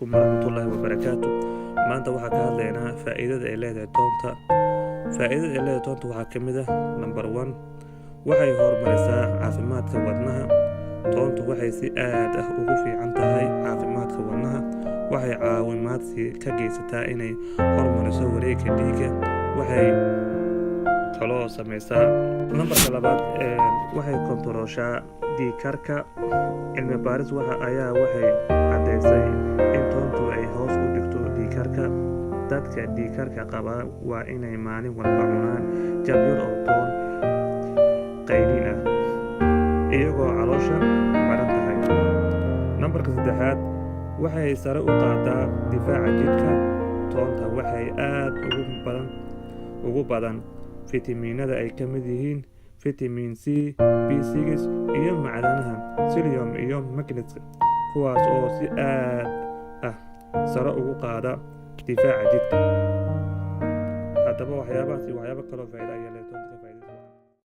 Warahmatullahi wabarakatuh. Maanta waxaan ka hadlaynaa faa'iidada ay leedahay toonta. Faa'iidada ay leedahay toonta waxaa ka mid ah number 1 waxay horumarisaa caafimaadka wadnaha. Toontu waxay si aad ah ugu fiican tahay caafimaadka wadnaha. Waxay caawimaad ka geysataa inay horumariso wareegga dhiigga. Waxay kaloo sameysaa numberka 2 waxay kontarooshaa dhiig karka. Cilmi baaris waxay caddeysay in toontu ay hoos u dhigto dhiig karka. Dadka dhiig karka qaba waa inay maalin walba cunaan jab yar oo toon qayriin ah iyagoo caloosha maran tahay. Numberka 3 waxay sare u qaadaa difaaca jidhka. Toonta waxay aad ugu badan fitamiinada ay ka mid yihiin vitamin C, B6 iyo macdanaha selenium iyo magnesium, kuwaas oo si aad ah sare ugu qaada difaaca jidhka. Haddaba waxyaabahaas iyo waxyaabo kaloo faa'iido ayaa leh toonta ka faa'iidaysa.